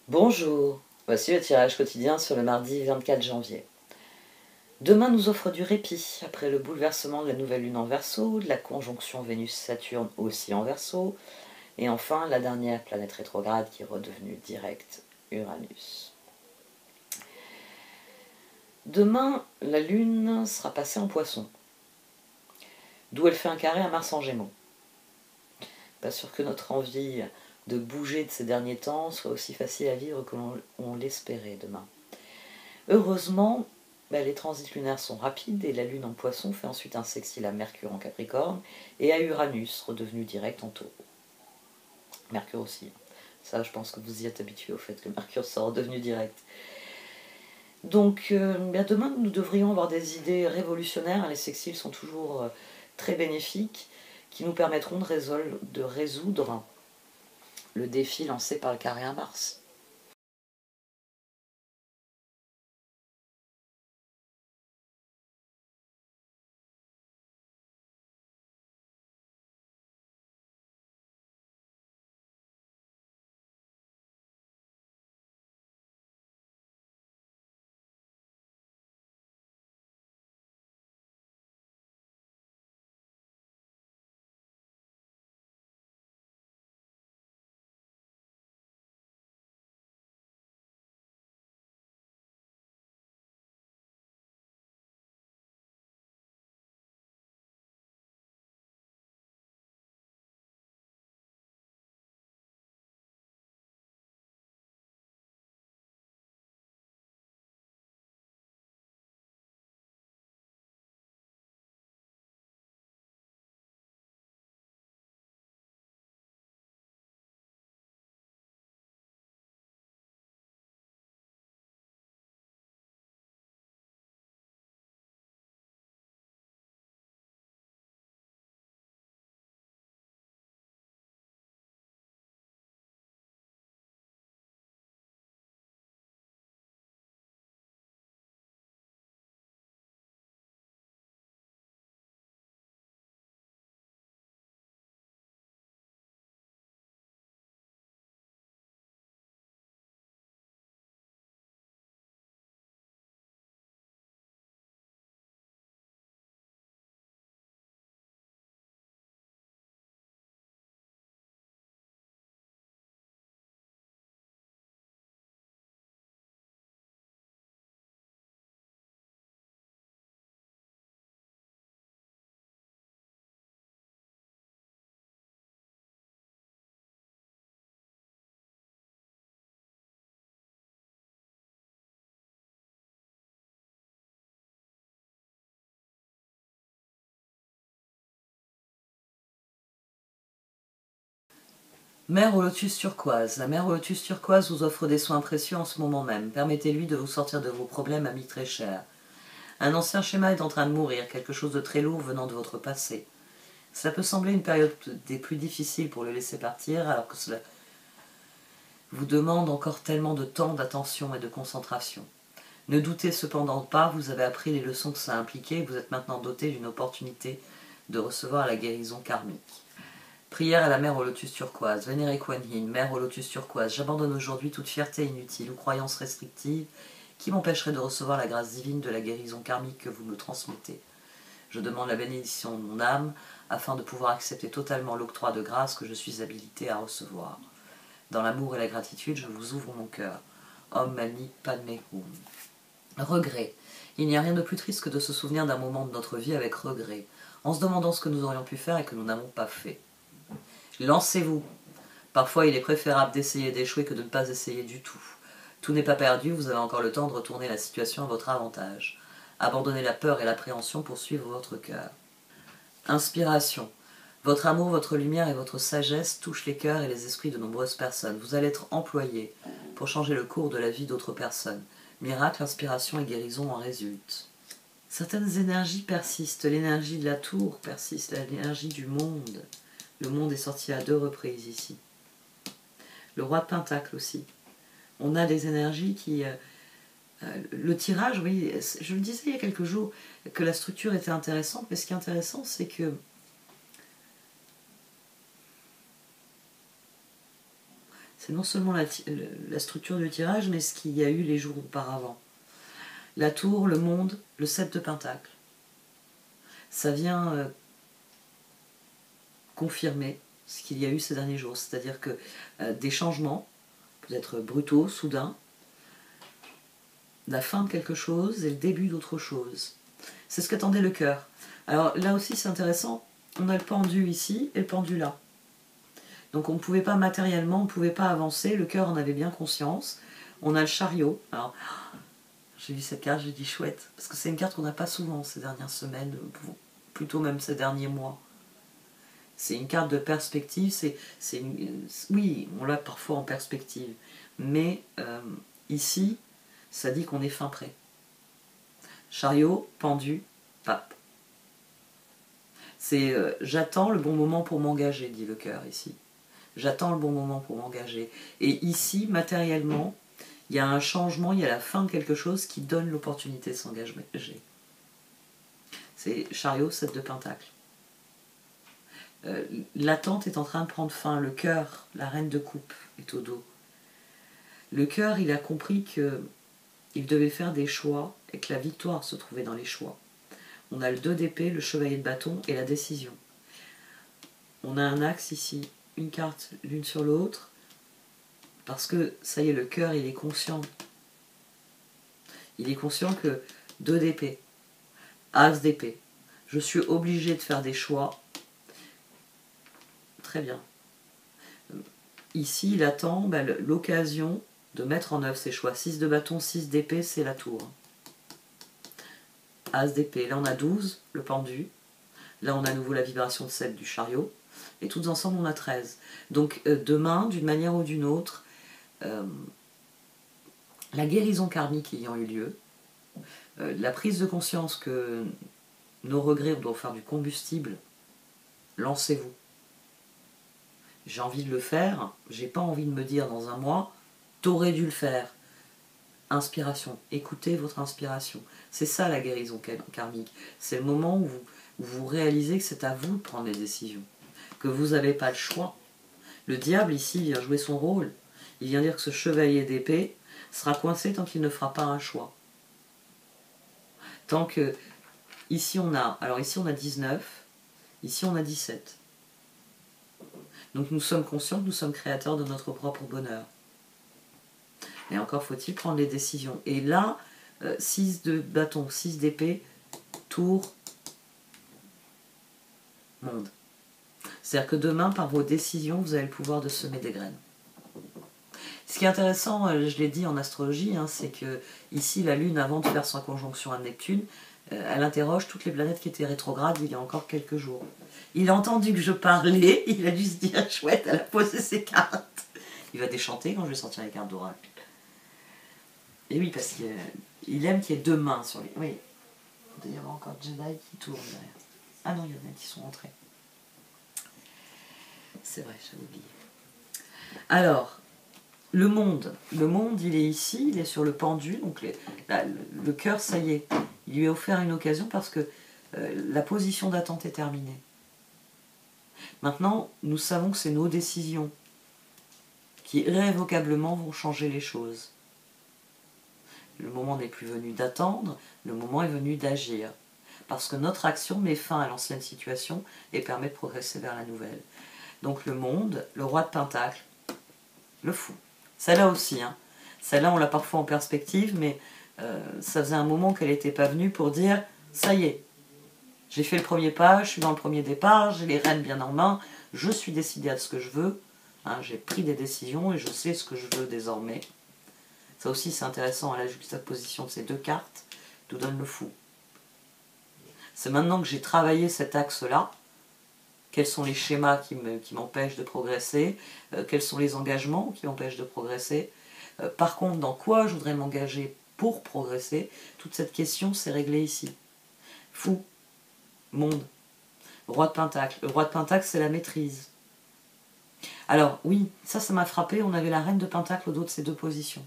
Bonjour, voici le tirage quotidien sur le mardi 24 janvier. Demain nous offre du répit, après le bouleversement de la nouvelle lune en Verseau, de la conjonction Vénus-Saturne aussi en Verseau, et enfin la dernière planète rétrograde qui est redevenue directe, Uranus. Demain, la lune sera passée en Poisson, d'où elle fait un carré à Mars en Gémeaux. Pas sûr que notre envie de bouger de ces derniers temps soit aussi facile à vivre que l'on l'espérait demain. Heureusement, les transits lunaires sont rapides et la lune en Poisson fait ensuite un sextile à Mercure en Capricorne et à Uranus, redevenu direct en Taureau. Mercure aussi. Ça, je pense que vous y êtes habitué au fait que Mercure soit redevenu direct. Donc, demain, nous devrions avoir des idées révolutionnaires. Les sextiles sont toujours très bénéfiques, qui nous permettront de résoudre le défi lancé par le carré à Mars. Mer au lotus turquoise. La mer au lotus turquoise vous offre des soins précieux en ce moment même. Permettez-lui de vous sortir de vos problèmes amis très chers. Un ancien schéma est en train de mourir, quelque chose de très lourd venant de votre passé. Cela peut sembler une période des plus difficiles pour le laisser partir, alors que cela vous demande encore tellement de temps, d'attention et de concentration. Ne doutez cependant pas, vous avez appris les leçons que ça impliquait et vous êtes maintenant doté d'une opportunité de recevoir la guérison karmique. Prière à la mer au lotus turquoise. Vénérée Kuan Yin, mer au lotus turquoise, j'abandonne aujourd'hui toute fierté inutile ou croyance restrictive qui m'empêcherait de recevoir la grâce divine de la guérison karmique que vous me transmettez. Je demande la bénédiction de mon âme afin de pouvoir accepter totalement l'octroi de grâce que je suis habilité à recevoir. Dans l'amour et la gratitude, je vous ouvre mon cœur. Om Mani Padme Hum. Regret. Il n'y a rien de plus triste que de se souvenir d'un moment de notre vie avec regret, en se demandant ce que nous aurions pu faire et que nous n'avons pas fait. Lancez-vous. Parfois, il est préférable d'essayer d'échouer que de ne pas essayer du tout. Tout n'est pas perdu, vous avez encore le temps de retourner la situation à votre avantage. Abandonnez la peur et l'appréhension pour suivre votre cœur. Inspiration. Votre amour, votre lumière et votre sagesse touchent les cœurs et les esprits de nombreuses personnes. Vous allez être employé pour changer le cours de la vie d'autres personnes. Miracle, inspiration et guérison en résultent. Certaines énergies persistent. L'énergie de la tour persiste, l'énergie du monde. Le monde est sorti à 2 reprises ici. Le roi de Pentacle aussi. On a des énergies qui... le tirage, oui, je le disais il y a quelques jours, que la structure était intéressante, mais ce qui est intéressant, c'est que c'est non seulement la structure du tirage, mais ce qu'il y a eu les jours auparavant. La tour, le monde, le 7 de Pentacle. Ça vient confirmer ce qu'il y a eu ces derniers jours. C'est-à-dire que des changements, peut-être brutaux, soudains, la fin de quelque chose et le début d'autre chose. C'est ce qu'attendait le cœur. Alors là aussi c'est intéressant, on a le pendu ici et le pendu là. Donc on ne pouvait pas matériellement, on ne pouvait pas avancer, le cœur en avait bien conscience. On a le chariot. Alors j'ai vu cette carte, j'ai dit chouette, parce que c'est une carte qu'on n'a pas souvent ces dernières semaines, plutôt même ces derniers mois. C'est une carte de perspective, oui, on l'a parfois en perspective, mais ici, ça dit qu'on est fin prêt. Chariot, pendu, pape. C'est j'attends le bon moment pour m'engager, dit le cœur ici. J'attends le bon moment pour m'engager. Et ici, matériellement, il y a un changement, il y a la fin de quelque chose qui donne l'opportunité de s'engager. C'est chariot, 7 de Pentacle. L'attente est en train de prendre fin. Le cœur, la reine de coupe, est au dos. Le cœur, il a compris qu'il devait faire des choix et que la victoire se trouvait dans les choix. On a le 2 d'épée, le chevalier de bâton et la décision. On a un axe ici, une carte l'une sur l'autre, parce que ça y est, le cœur, il est conscient. Il est conscient que 2 d'épée, as d'épée. Je suis obligé de faire des choix. Très bien. Ici, il attend l'occasion de mettre en œuvre ses choix. 6 de bâton, 6 d'épée, c'est la tour. As d'épée. Là, on a 12, le pendu. Là, on a à nouveau la vibration de 7 du chariot. Et toutes ensemble, on a 13. Donc, demain, d'une manière ou d'une autre, la guérison karmique ayant eu lieu, la prise de conscience que nos regrets doivent faire du combustible, lancez-vous. J'ai envie de le faire, j'ai pas envie de me dire dans un mois, t'aurais dû le faire. Inspiration, écoutez votre inspiration. C'est ça la guérison karmique. C'est le moment où vous réalisez que c'est à vous de prendre les décisions, que vous n'avez pas le choix. Le diable ici vient jouer son rôle. Il vient dire que ce chevalier d'épée sera coincé tant qu'il ne fera pas un choix. Tant que ici on a 19, ici on a 17. Donc nous sommes conscients que nous sommes créateurs de notre propre bonheur. Et encore faut-il prendre les décisions. Et là, 6 de bâton, 6 d'épée, tour, monde. C'est-à-dire que demain, par vos décisions, vous avez le pouvoir de semer des graines. Ce qui est intéressant, je l'ai dit en astrologie, c'est que ici, la Lune, avant de faire sa conjonction à Neptune, elle interroge toutes les planètes qui étaient rétrogrades il y a encore quelques jours. Il a entendu que je parlais, il a dû se dire chouette, elle a posé ses cartes. Il va déchanter quand je vais sortir les cartes d'oracle. Et oui, parce qu'il aime qu'il y ait 2 mains sur les... Oui, il y avoir encore Jedi qui tourne derrière. Ah non, il y en a qui sont rentrés. C'est vrai, j'avais oublié. Alors, le monde, il est ici, il est sur le pendu, donc le cœur, ça y est, il lui a offert une occasion parce que la position d'attente est terminée. Maintenant, nous savons que c'est nos décisions qui irrévocablement vont changer les choses. Le moment n'est plus venu d'attendre, le moment est venu d'agir. Parce que notre action met fin à l'ancienne situation et permet de progresser vers la nouvelle. Donc le monde, le roi de Pentacle, le fou. Celle-là aussi, celle-là on l'a parfois en perspective, mais ça faisait un moment qu'elle n'était pas venue pour dire « ça y est, j'ai fait le premier pas, je suis dans le premier départ, j'ai les rênes bien en main, je suis décidé à ce que je veux, j'ai pris des décisions et je sais ce que je veux désormais. » Ça aussi c'est intéressant à la juxtaposition de ces 2 cartes, nous donne le fou. C'est maintenant que j'ai travaillé cet axe-là, quels sont les schémas qui m'empêchent de progresser, quels sont les engagements qui m'empêchent de progresser. Par contre, dans quoi je voudrais m'engager pour progresser, toute cette question s'est réglée ici. Fou, monde, roi de Pentacle. Le roi de Pentacle, c'est la maîtrise. Alors oui, ça m'a frappé, on avait la reine de Pentacle au dos de ces 2 positions.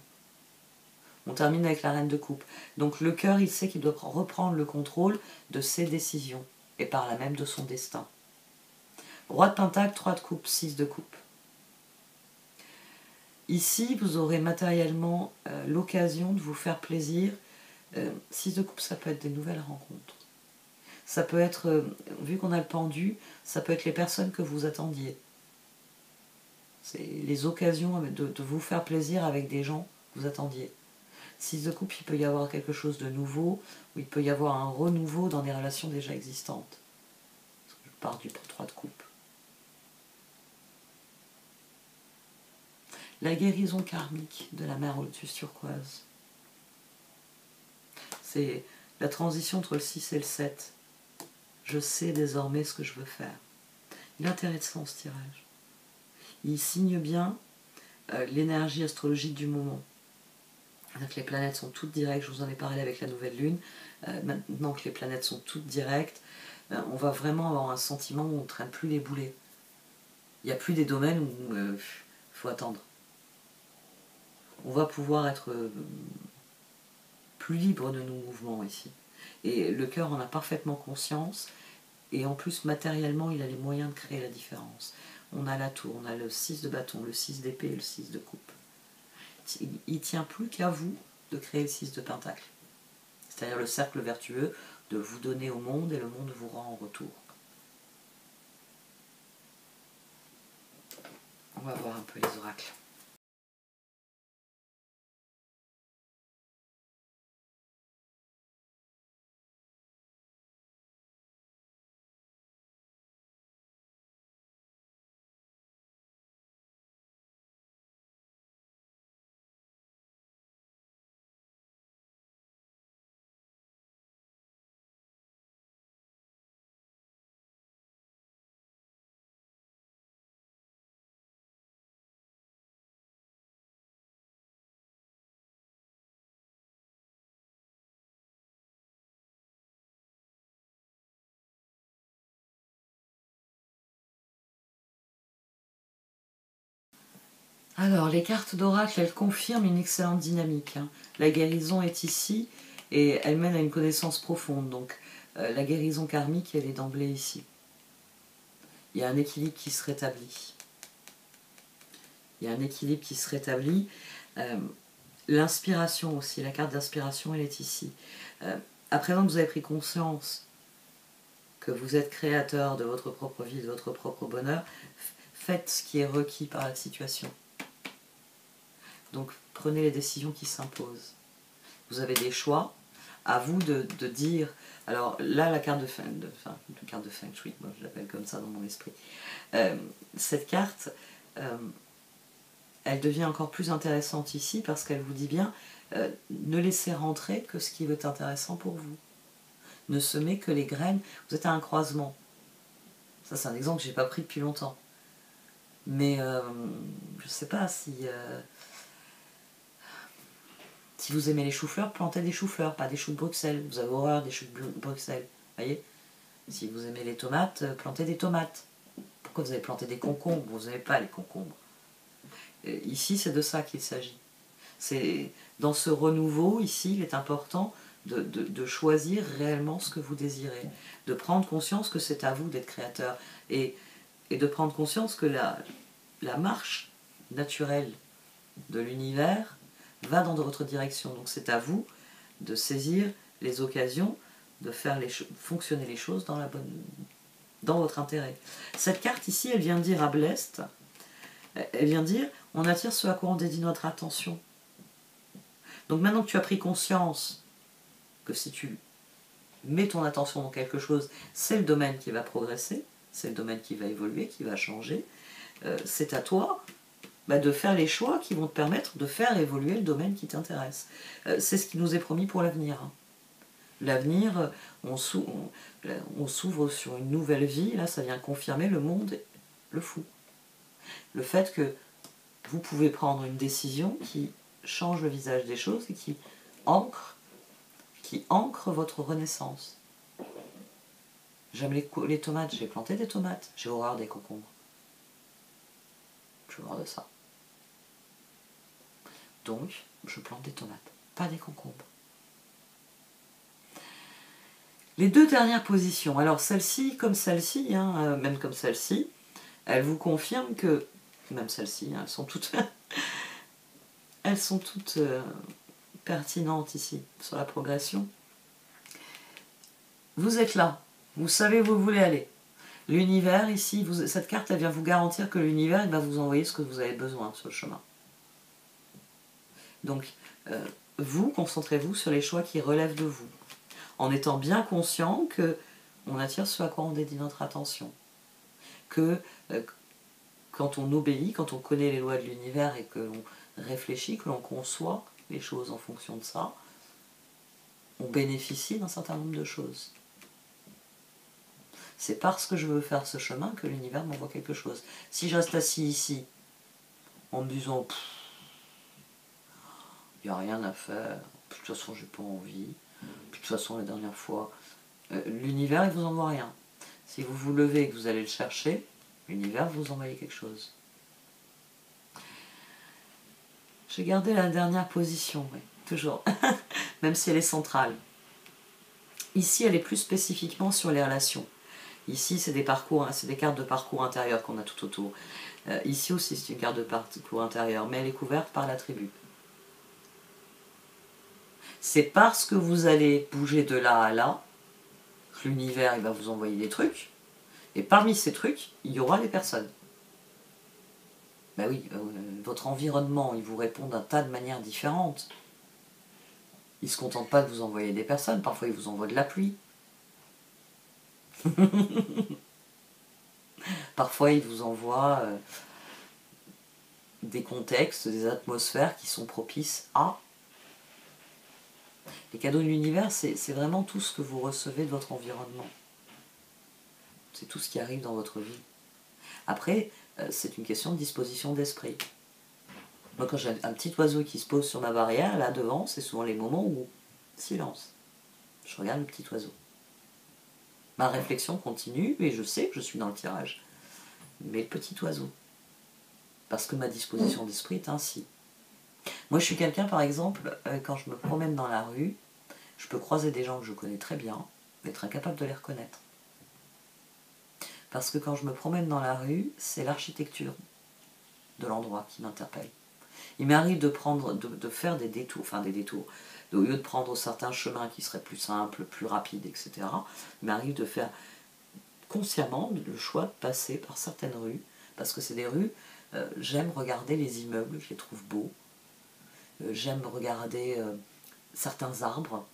On termine avec la reine de coupe. Donc le cœur, il sait qu'il doit reprendre le contrôle de ses décisions, et par là même de son destin. Roi de Pentacle, 3 de coupe, 6 de coupe. Ici, vous aurez matériellement l'occasion de vous faire plaisir. 6 de coupe, ça peut être des nouvelles rencontres. Ça peut être, vu qu'on a le pendu, ça peut être les personnes que vous attendiez. C'est les occasions de vous faire plaisir avec des gens que vous attendiez. 6 de coupe, il peut y avoir quelque chose de nouveau, ou il peut y avoir un renouveau dans des relations déjà existantes. Je pars du 3 de coupe. La guérison karmique de la mer au-dessus turquoise. C'est la transition entre le 6 et le 7. Je sais désormais ce que je veux faire. Il est intéressant ce tirage. Il signe bien l'énergie astrologique du moment. Donc les planètes sont toutes directes, je vous en ai parlé avec la nouvelle lune. Maintenant que les planètes sont toutes directes, on va vraiment avoir un sentiment où on ne traîne plus les boulets. Il n'y a plus des domaines où il faut attendre. On va pouvoir être plus libre de nos mouvements ici. Et le cœur en a parfaitement conscience. Et en plus, matériellement, il a les moyens de créer la différence. On a la tour, on a le 6 de bâton, le 6 d'épée et le 6 de coupe. Il ne tient plus qu'à vous de créer le 6 de pentacle. C'est-à-dire le cercle vertueux de vous donner au monde et le monde vous rend en retour. On va voir un peu les oracles. Alors, les cartes d'oracle, elles confirment une excellente dynamique. La guérison est ici et elle mène à une connaissance profonde. Donc, la guérison karmique, elle est d'emblée ici. Il y a un équilibre qui se rétablit. Il y a un équilibre qui se rétablit. L'inspiration aussi, la carte d'inspiration, elle est ici. À présent que vous avez pris conscience que vous êtes créateur de votre propre vie, de votre propre bonheur, faites ce qui est requis par la situation. Donc prenez les décisions qui s'imposent. Vous avez des choix, à vous de dire... Alors là, la carte de Feng Shui, moi je l'appelle comme ça dans mon esprit. Cette carte, elle devient encore plus intéressante ici parce qu'elle vous dit bien, ne laissez rentrer que ce qui est intéressant pour vous. Ne semez que les graines, vous êtes à un croisement. Ça c'est un exemple que je n'ai pas pris depuis longtemps. Mais je ne sais pas si... Si vous aimez les choux-fleurs, plantez des choux-fleurs, pas des choux de Bruxelles. Vous avez horreur des choux de Bruxelles. Voyez. Si vous aimez les tomates, plantez des tomates. Pourquoi vous avez planté des concombres? Vous n'aimez pas les concombres. Ici, c'est de ça qu'il s'agit. C'est dans ce renouveau, ici, il est important de choisir réellement ce que vous désirez. De prendre conscience que c'est à vous d'être créateur. Et de prendre conscience que la marche naturelle de l'univers va dans votre direction. Donc c'est à vous de saisir les occasions, de faire fonctionner les choses dans votre intérêt. Cette carte ici, elle vient dire à Blest, elle vient dire, on attire ce à quoi on dédie notre attention. Donc maintenant que tu as pris conscience que si tu mets ton attention dans quelque chose, c'est le domaine qui va progresser, c'est le domaine qui va évoluer, qui va changer, c'est à toi de faire les choix qui vont te permettre de faire évoluer le domaine qui t'intéresse. C'est ce qui nous est promis pour l'avenir. L'avenir, on s'ouvre sur une nouvelle vie, là ça vient confirmer le monde, le fou. Le fait que vous pouvez prendre une décision qui change le visage des choses et qui ancre votre renaissance. J'aime les tomates, j'ai planté des tomates, j'ai horreur des concombres. J'ai horreur de ça. Donc, je plante des tomates, pas des concombres. Les deux dernières positions, alors celle-ci comme celle-ci, même comme celle-ci, elles vous confirment que, même celle-ci, elles sont toutes... elles sont toutes pertinentes ici, sur la progression. Vous êtes là, vous savez où vous voulez aller. L'univers, ici, cette carte, elle vient vous garantir que l'univers va vous envoyer ce que vous avez besoin sur le chemin. Donc, vous, concentrez-vous sur les choix qui relèvent de vous, en étant bien conscient que on attire ce à quoi on dédie notre attention. Que quand on obéit, quand on connaît les lois de l'univers et que l'on réfléchit, que l'on conçoit les choses en fonction de ça, on bénéficie d'un certain nombre de choses. C'est parce que je veux faire ce chemin que l'univers m'envoie quelque chose. Si je reste assis ici, en me disant il n'y a rien à faire, de toute façon j'ai pas envie, de toute façon la dernière fois, l'univers il vous envoie rien. Si vous vous levez et que vous allez le chercher, l'univers vous envoie quelque chose. J'ai gardé la dernière position, oui, toujours, même si elle est centrale. Ici, elle est plus spécifiquement sur les relations. Ici, c'est des cartes de parcours intérieur qu'on a tout autour. Ici aussi, c'est une carte de parcours intérieur, mais elle est couverte par l'attribut. C'est parce que vous allez bouger de là à là que l'univers il va vous envoyer des trucs, et parmi ces trucs, il y aura des personnes. Ben oui, votre environnement, il vous répond d'un tas de manières différentes. Il ne se contente pas de vous envoyer des personnes, parfois il vous envoie de la pluie. Parfois il vous envoie des contextes, des atmosphères qui sont propices à... Les cadeaux de l'univers, c'est vraiment tout ce que vous recevez de votre environnement. C'est tout ce qui arrive dans votre vie. Après, c'est une question de disposition d'esprit. Moi, quand j'ai un petit oiseau qui se pose sur ma barrière, là devant, c'est souvent les moments où, silence, je regarde le petit oiseau. Ma réflexion continue et je sais que je suis dans le tirage. Mais le petit oiseau. Parce que ma disposition d'esprit est ainsi. Moi, je suis quelqu'un, par exemple, quand je me promène dans la rue, je peux croiser des gens que je connais très bien, mais être incapable de les reconnaître. Parce que quand je me promène dans la rue, c'est l'architecture de l'endroit qui m'interpelle. Il m'arrive de faire des détours, au lieu de prendre certains chemins qui seraient plus simples, plus rapides, etc. Il m'arrive de faire consciemment le choix de passer par certaines rues, parce que c'est des rues, j'aime regarder les immeubles, je les trouve beaux, j'aime regarder certains arbres,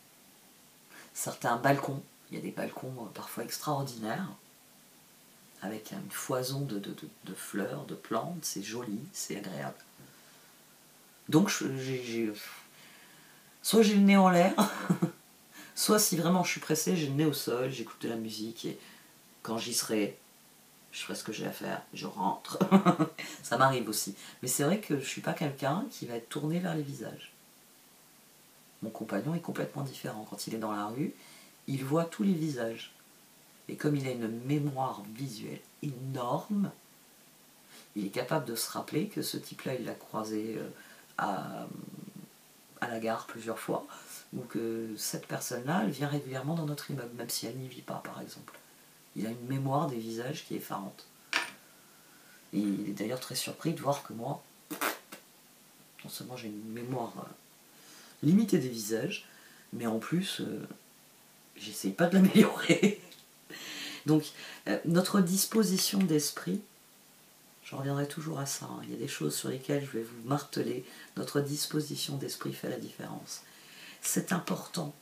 certains balcons, il y a des balcons parfois extraordinaires, avec une foison de fleurs, de plantes, c'est joli, c'est agréable. Donc soit j'ai le nez en l'air, soit si vraiment je suis pressée, j'ai le nez au sol, j'écoute de la musique et quand j'y serai, je ferai ce que j'ai à faire, je rentre. Ça m'arrive aussi. Mais c'est vrai que je ne suis pas quelqu'un qui va être tourné vers les visages. Mon compagnon est complètement différent. Quand il est dans la rue, il voit tous les visages. Et comme il a une mémoire visuelle énorme, il est capable de se rappeler que ce type-là, il l'a croisé à la gare plusieurs fois, ou que cette personne-là, elle vient régulièrement dans notre immeuble, même si elle n'y vit pas, par exemple. Il a une mémoire des visages qui est effarante. Et il est d'ailleurs très surpris de voir que moi, non seulement j'ai une mémoire limitée des visages, mais en plus, j'essaye pas de l'améliorer. Donc, notre disposition d'esprit, je reviendrai toujours à ça, hein, il y a des choses sur lesquelles je vais vous marteler, notre disposition d'esprit fait la différence. C'est important.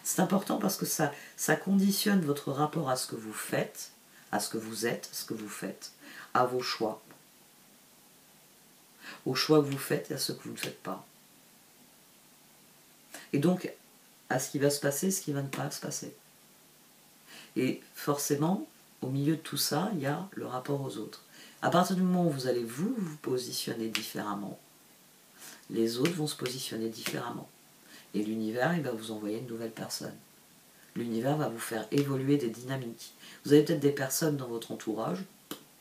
C'est important parce que ça conditionne votre rapport à ce que vous faites, à ce que vous êtes, à ce que vous faites, à vos choix. Aux choix que vous faites et à ceux que vous ne faites pas. Et donc, à ce qui va se passer, ce qui ne va pas se passer. Et forcément, au milieu de tout ça, il y a le rapport aux autres. À partir du moment où vous allez vous positionner différemment, les autres vont se positionner différemment. Et l'univers, il va vous envoyer une nouvelle personne. L'univers va vous faire évoluer des dynamiques. Vous avez peut-être des personnes dans votre entourage,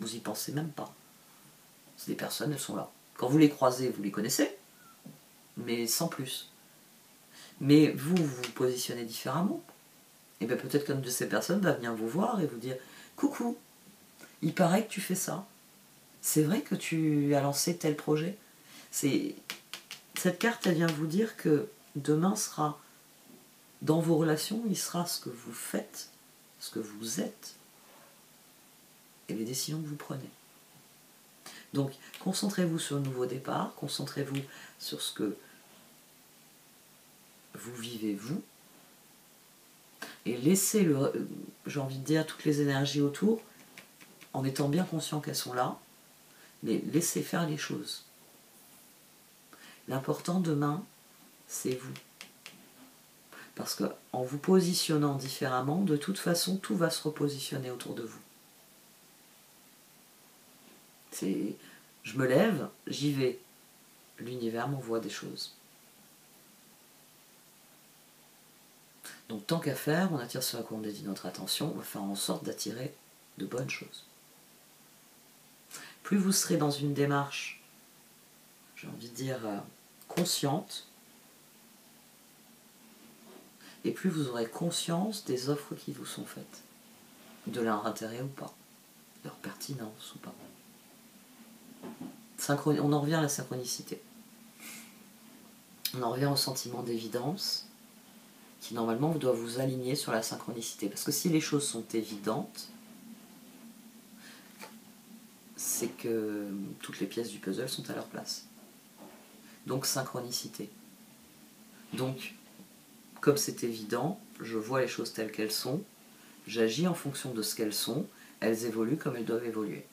vous n'y pensez même pas. C'est des personnes, elles sont là. Quand vous les croisez, vous les connaissez, mais sans plus. Mais vous vous positionnez différemment. Et bien peut-être qu'une de ces personnes va venir vous voir et vous dire « Coucou, il paraît que tu fais ça. C'est vrai que tu as lancé tel projet. » Ça cette carte, elle vient vous dire que demain sera, dans vos relations, il sera ce que vous faites, ce que vous êtes, et les décisions que vous prenez. Donc, concentrez-vous sur le nouveau départ, concentrez-vous sur ce que vous vivez, vous, et laissez, j'ai envie de dire, toutes les énergies autour, en étant bien conscient qu'elles sont là, mais laissez faire les choses. L'important demain, c'est vous. Parce qu'en vous positionnant différemment, de toute façon, tout va se repositionner autour de vous. Je me lève, j'y vais. L'univers m'envoie des choses. Donc tant qu'à faire, on attire ce à quoi on dédie notre attention, on va faire en sorte d'attirer de bonnes choses. Plus vous serez dans une démarche, j'ai envie de dire, consciente, et plus vous aurez conscience des offres qui vous sont faites, de leur intérêt ou pas, de leur pertinence ou pas. On en revient à la synchronicité. On en revient au sentiment d'évidence, qui normalement doit vous aligner sur la synchronicité. Parce que si les choses sont évidentes, c'est que toutes les pièces du puzzle sont à leur place. Donc synchronicité. Donc, comme c'est évident, je vois les choses telles qu'elles sont, j'agis en fonction de ce qu'elles sont, elles évoluent comme elles doivent évoluer.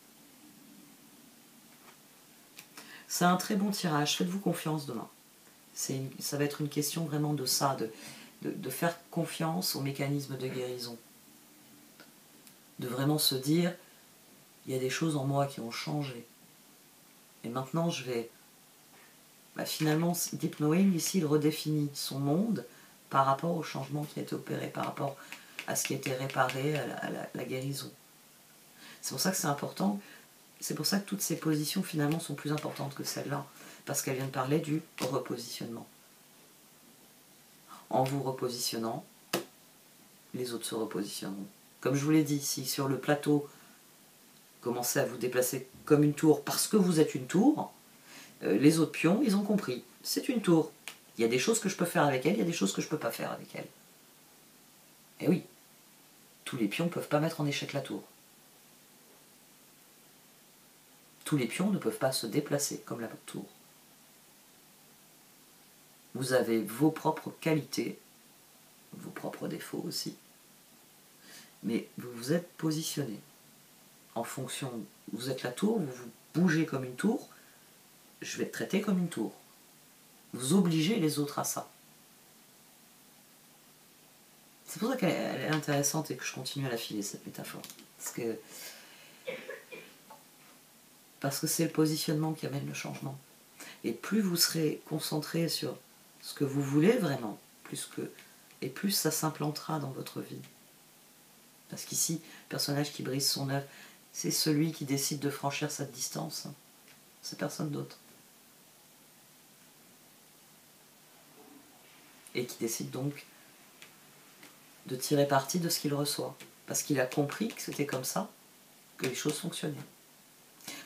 C'est un très bon tirage, faites-vous confiance demain. Ça va être une question vraiment de ça, de faire confiance au mécanisme de guérison. De vraiment se dire, il y a des choses en moi qui ont changé. Et maintenant je vais... finalement, Deep Knowing, ici, il redéfinit son monde par rapport au changement qui a été opéré, par rapport à ce qui a été réparé, à la guérison. C'est pour ça que c'est important. C'est pour ça que toutes ces positions, finalement, sont plus importantes que celles-là. Parce qu'elles viennent parler du repositionnement. En vous repositionnant, les autres se repositionneront. Comme je vous l'ai dit, si sur le plateau, commencez à vous déplacer comme une tour parce que vous êtes une tour, les autres pions, ils ont compris. C'est une tour. Il y a des choses que je peux faire avec elle, il y a des choses que je ne peux pas faire avec elle. Et oui, tous les pions ne peuvent pas mettre en échec la tour. Tous les pions ne peuvent pas se déplacer comme la tour. Vous avez vos propres qualités, vos propres défauts aussi, mais vous vous êtes positionné en fonction, vous êtes la tour, vous vous bougez comme une tour, je vais te traiter comme une tour. Vous obligez les autres à ça. C'est pour ça qu'elle est intéressante et que je continue à la filer, cette métaphore. Parce que c'est le positionnement qui amène le changement. Et plus vous serez concentré sur ce que vous voulez vraiment, et plus ça s'implantera dans votre vie. Parce qu'ici, le personnage qui brise son œuf, c'est celui qui décide de franchir cette distance. C'est personne d'autre. Et qui décide donc de tirer parti de ce qu'il reçoit. Parce qu'il a compris que c'était comme ça que les choses fonctionnaient.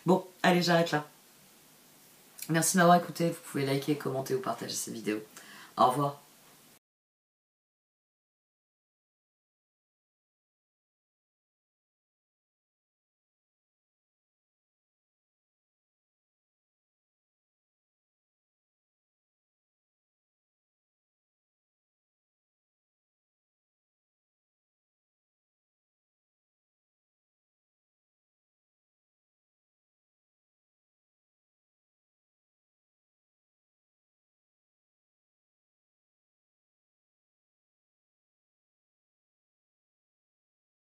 Bon, allez, j'arrête là. Merci de m'avoir écouté. Vous pouvez liker, commenter ou partager cette vidéo. Au revoir.